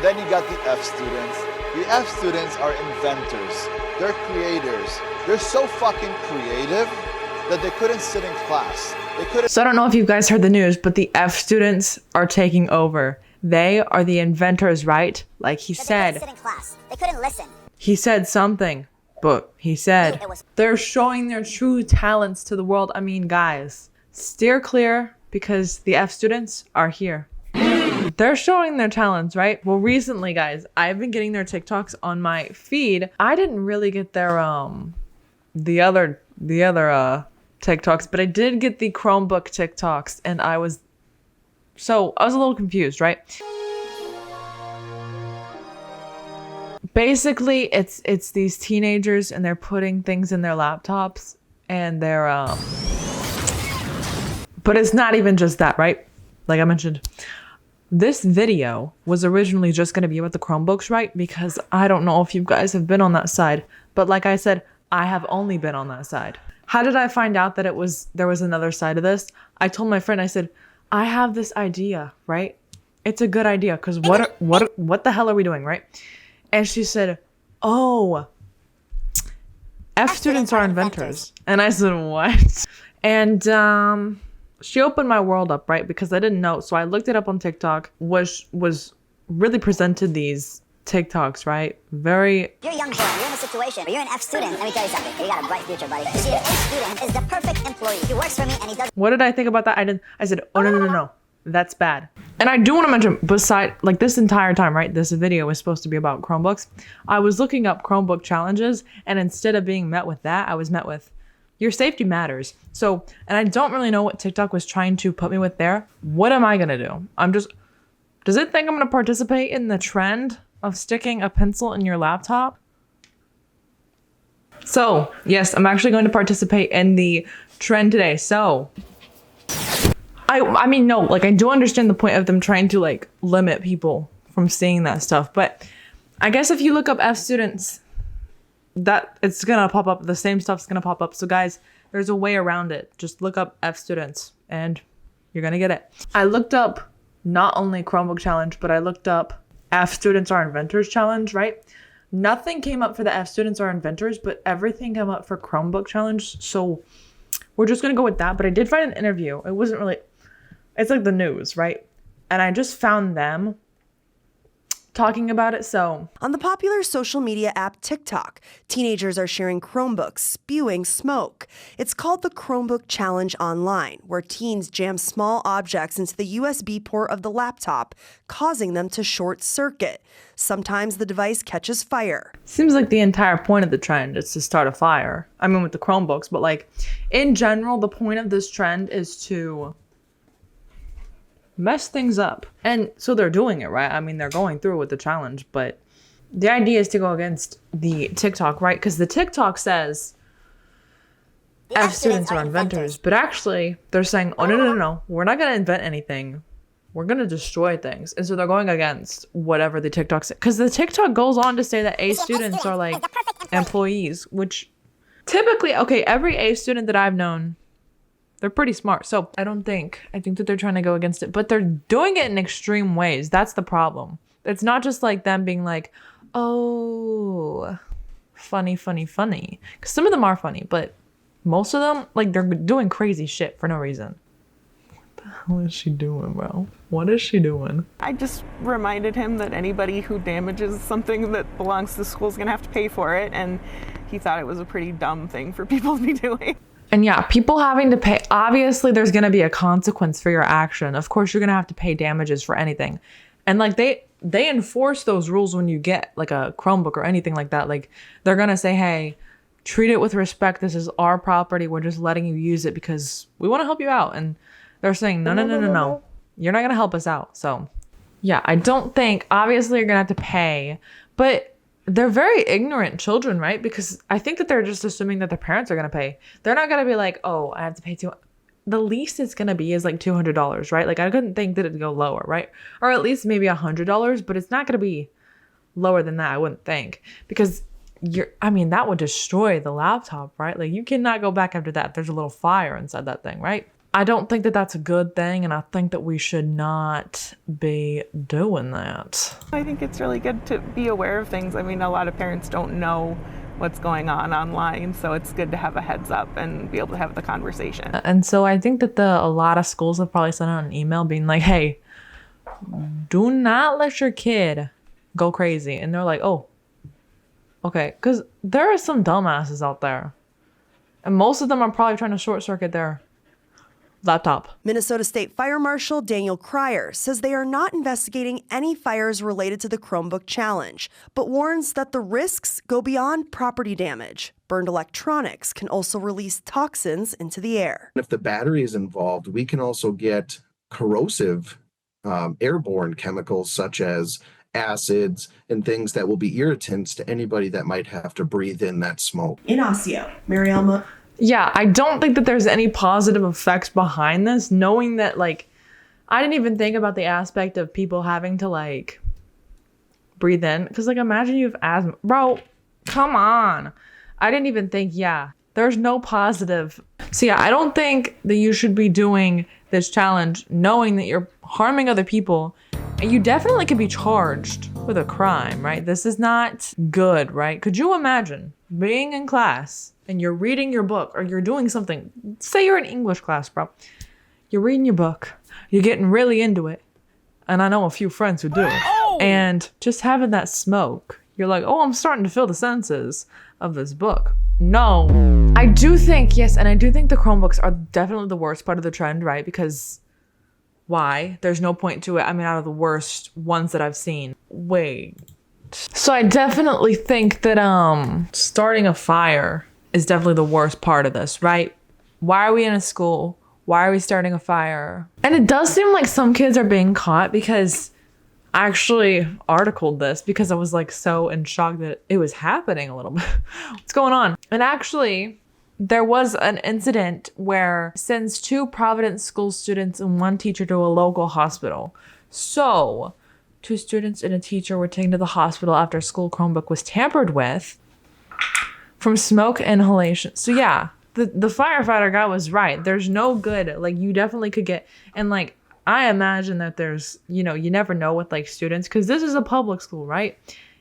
then you got the F students. The F students are inventors. They're creators. They're so fucking creative that they couldn't sit in class. So I don't know if you guys heard the news, but the F students are taking over. They are the inventors, right? Like he said. They couldn't sit in class. They couldn't listen. He said something, but he said they're showing their true talents to the world. I mean, guys, steer clear because the F students are here. They're showing their talents, right? Well, recently, guys, I've been getting their TikToks on my feed. I didn't really get their the other TikToks, but I did get the Chromebook TikToks, and I was a little confused, right? Basically, it's these teenagers and they're putting things in their laptops and they're but it's not even just that, right? Like I mentioned, this video was originally just going to be about the Chromebooks, right? Because I don't know if you guys have been on that side, but like I said, I have only been on that side. How did I find out that there was another side of this? I told my friend, I said, I have this idea, right? It's a good idea because what the hell are we doing, right? And she said, oh, F students are inventors. And I said, what? And she opened my world up, right? Because I didn't know. So I looked it up on TikTok, was really presented these TikToks, right? Very... You're a young boy. You're in a situation where you're an F student. Let me tell you something. You got a bright future, buddy. You see, an F student is the perfect employee. He works for me and he does... What did I think about that? I said, oh, no. That's bad. And I do want to mention, beside, like this entire time, right? This video was supposed to be about Chromebooks. I was looking up Chromebook challenges, and instead of being met with that, I was met with, your safety matters. So, and I don't really know what TikTok was trying to put me with there. What am I going to do? Does it think I'm going to participate in the trend of sticking a pencil in your laptop? So, yes, I'm actually going to participate in the trend today. So, I mean, no, like I do understand the point of them trying to like limit people from seeing that stuff. But I guess if you look up F students, that it's going to pop up. The same stuff's going to pop up. So guys, there's a way around it. Just look up F students and you're going to get it. I looked up not only Chromebook challenge, but I looked up F students are inventors challenge, right? Nothing came up for the F students are inventors, but everything came up for Chromebook challenge. So we're just going to go with that. But I did find an interview. It wasn't really... It's like the news, right? And I just found them talking about it, so. On the popular social media app TikTok, teenagers are sharing Chromebooks, spewing smoke. It's called the Chromebook Challenge Online, where teens jam small objects into the USB port of the laptop, causing them to short circuit. Sometimes the device catches fire. Seems like the entire point of the trend is to start a fire. I mean, with the Chromebooks, but like, in general, the point of this trend is to mess things up. And so they're doing it, right? I mean, they're going through with the challenge, but the idea is to go against the TikTok, right? Because the TikTok says F students are inventors, but actually they're saying, oh, no. We're not going to invent anything. We're going to destroy things. And so they're going against whatever the TikTok says. Because the TikTok goes on to say that A students are like employees, which typically, okay, every A student that I've known, they're pretty smart. So I think that they're trying to go against it, but they're doing it in extreme ways. That's the problem. It's not just like them being like, oh, funny. Because some of them are funny, but most of them, like, they're doing crazy shit for no reason. What the hell is she doing, bro? What is she doing? I just reminded him that anybody who damages something that belongs to the school is going to have to pay for it. And he thought it was a pretty dumb thing for people to be doing. And yeah, people having to pay, obviously there's going to be a consequence for your action. Of course, you're going to have to pay damages for anything. And like they enforce those rules when you get like a Chromebook or anything like that. Like they're going to say, hey, treat it with respect. This is our property. We're just letting you use it because we want to help you out. And they're saying, no. You're not going to help us out. So yeah, I don't think, obviously you're going to have to pay, but they're very ignorant children, right? Because I think that they're just assuming that their parents are going to pay. They're not going to be like, oh, I have to pay the least it's going to be is like $200, right? Like I couldn't think that it'd go lower, right? Or at least maybe $100, but it's not going to be lower than that, I wouldn't think. Because that would destroy the laptop, right? Like you cannot go back after that. There's a little fire inside that thing, right? I don't think that that's a good thing, and I think that we should not be doing that. I think it's really good to be aware of things. I mean, a lot of parents don't know what's going on online, so it's good to have a heads up and be able to have the conversation. And so I think that a lot of schools have probably sent out an email being like, hey, do not let your kid go crazy. And they're like, oh, okay. Because there are some dumbasses out there. And most of them are probably trying to short circuit their laptop. Minnesota State Fire Marshal Daniel Cryer says they are not investigating any fires related to the Chromebook challenge, but warns that the risks go beyond property damage. Burned electronics can also release toxins into the air. If the battery is involved, we can also get corrosive airborne chemicals such as acids and things that will be irritants to anybody that might have to breathe in that smoke. In Osseo, Marielma. Yeah, I don't think that there's any positive effects behind this, knowing that, like, I didn't even think about the aspect of people having to, like, breathe in. Because, like, imagine you have asthma. Bro, come on. I didn't even think, yeah, there's no positive. So, yeah, I don't think that you should be doing this challenge knowing that you're harming other people. And you definitely could be charged with a crime, right? This is not good, right? Could you imagine being in class and you're reading your book or you're doing something? Say you're in English class, bro. You're reading your book. You're getting really into it. And I know a few friends who do. And just having that smoke, you're like, oh, I'm starting to feel the senses of this book. No. I do think, yes, and I do think the Chromebooks are definitely the worst part of the trend, right? Because why? There's no point to it. I mean, out of the worst ones that I've seen. Wait. So I definitely think that starting a fire is definitely the worst part of this, right? Why are we in a school? Why are we starting a fire? And it does seem like some kids are being caught, because I actually articled this because I was like so in shock that it was happening a little bit. What's going on? And actually, there was an incident where sends 2 Providence school students and 1 teacher to a local hospital. So 2 students and a teacher were taken to the hospital after a school Chromebook was tampered with from smoke inhalation. So yeah, the firefighter guy was right. There's no good, like, you definitely could get, and like, I imagine that there's, you know, you never know with like students, because this is a public school, right?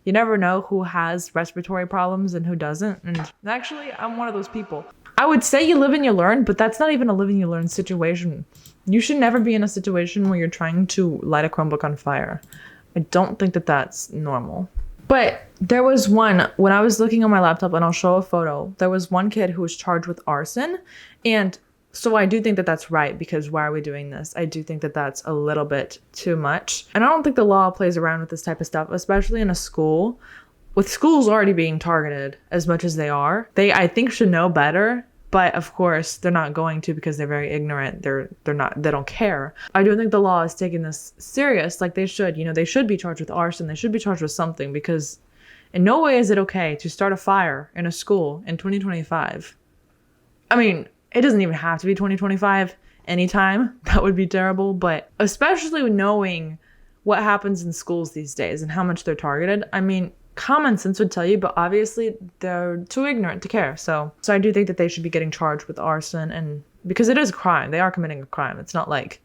You never know who has respiratory problems and who doesn't. And actually, I'm one of those people. I would say you live and you learn, but that's not even a live and you learn situation. You should never be in a situation where you're trying to light a Chromebook on fire. I don't think that that's normal. But there was one, when I was looking on my laptop, and I'll show a photo, there was one kid who was charged with arson. And so I do think that that's right, because why are we doing this? I do think that that's a little bit too much. And I don't think the law plays around with this type of stuff, especially in a school. With schools already being targeted as much as they are, they, I think, should know better. But of course, they're not going to, because they're very ignorant. They don't care. I do think the law is taking this serious, like they should. You know, they should be charged with arson. They should be charged with something, because in no way is it okay to start a fire in a school in 2025. I mean, it doesn't even have to be 2025. Anytime, that would be terrible. But especially knowing what happens in schools these days and how much they're targeted, I mean, common sense would tell you, but obviously they're too ignorant to care. So I do think that they should be getting charged with arson, and because it is a crime. They are committing a crime. It's not like,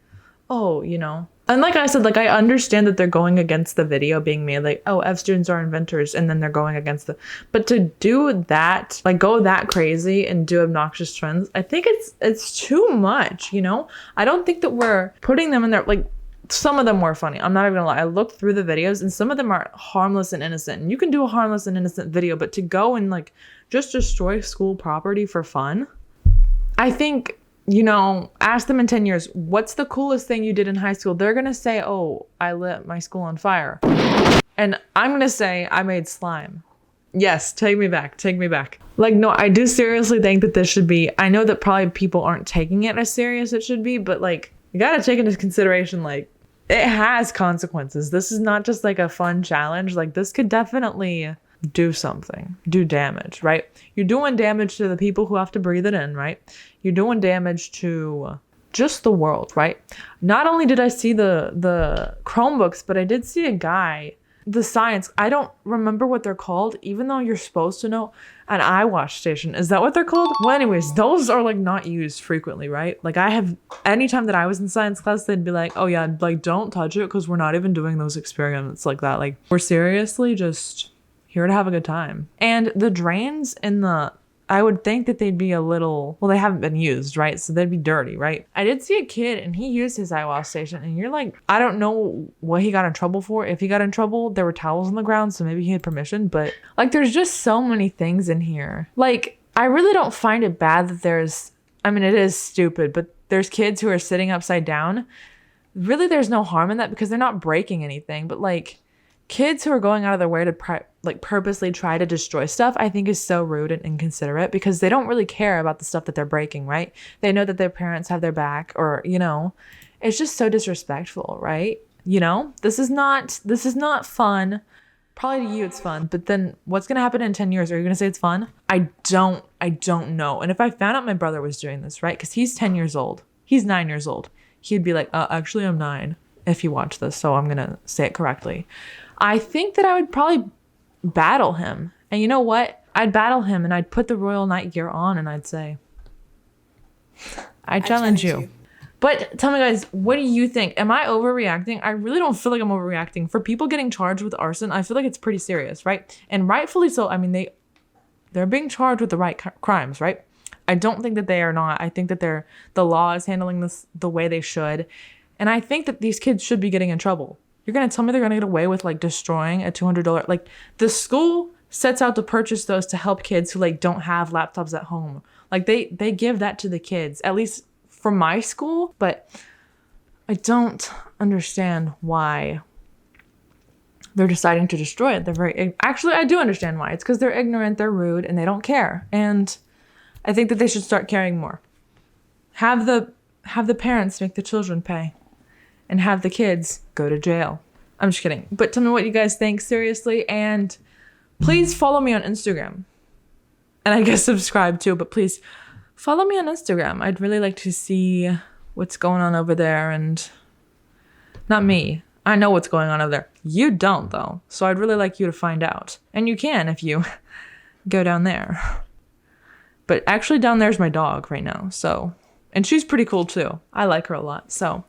oh, you know. And like I said, like, I understand that they're going against the video being made, like, oh, F students are inventors, and then they're going against but to do that, like, go that crazy and do obnoxious trends, I think it's too much, you know? I don't think that we're putting them in there, like, some of them were funny. I'm not even gonna lie. I looked through the videos, and some of them are harmless and innocent. And you can do a harmless and innocent video, but to go and, like, just destroy school property for fun, I think, you know, ask them in 10 years, what's the coolest thing you did in high school? They're gonna say, oh, I lit my school on fire. And I'm gonna say, I made slime. Yes, take me back. Take me back. Like, no, I do seriously think that this should be, I know that probably people aren't taking it as serious as it should be, but, like, you gotta take into consideration, like, it has consequences. This is not just like a fun challenge. Like, this could definitely do something, do damage, right? You're doing damage to the people who have to breathe it in, right? You're doing damage to just the world, right? Not only did I see the Chromebooks, but I did see a guy the science. I don't remember what they're called, even though you're supposed to know. An eye wash station. Is that what they're called? Well, anyways, those are like not used frequently, right? Like anytime that I was in science class, they'd be like, oh yeah, like don't touch it because we're not even doing those experiments like that. Like we're seriously just here to have a good time. And the drains in I would think that they'd be a little, well, they haven't been used, right? So they'd be dirty, right? I did see a kid and he used his eye wash station and you're like, I don't know what he got in trouble for. If he got in trouble, there were towels on the ground, so maybe he had permission, but like there's just so many things in here. Like, I really don't find it bad that it is stupid, but there's kids who are sitting upside down. Really, there's no harm in that because they're not breaking anything, but like, kids who are going out of their way to purposely try to destroy stuff, I think is so rude and inconsiderate because they don't really care about the stuff that they're breaking, right? They know that their parents have their back or, it's just so disrespectful, right? This is not fun. Probably to you it's fun, but then what's going to happen in 10 years? Are you going to say it's fun? I don't know. And if I found out my brother was doing this, right? Because he's 10 years old. He's 9 years old. He'd be like, actually I'm 9 if you watch this, so I'm going to say it correctly. I think that I would probably battle him. And you know what? I'd battle him and I'd put the Royal Night gear on and I'd say, I challenge you. But tell me guys, what do you think? Am I overreacting? I really don't feel like I'm overreacting. For people getting charged with arson, I feel like it's pretty serious, right? And rightfully so. I mean, they're being charged with the right crimes, right? I don't think that they are not. I think that the law is handling this the way they should. And I think that these kids should be getting in trouble. You're going to tell me they're going to get away with like destroying a $200, like the school sets out to purchase those to help kids who like don't have laptops at home. Like they give that to the kids, at least from my school, but I don't understand why they're deciding to destroy it. Actually, I do understand why. It's because they're ignorant, they're rude, and they don't care. And I think that they should start caring more. Have the parents make the children pay. And have the kids go to jail. I'm just kidding. But tell me what you guys think, seriously. And please follow me on Instagram. And I guess subscribe too, but please follow me on Instagram. I'd really like to see what's going on over there. And not me. I know what's going on over there. You don't, though. So I'd really like you to find out. And you can if you go down there. But actually down there's my dog right now. So, and she's pretty cool too. I like her a lot. So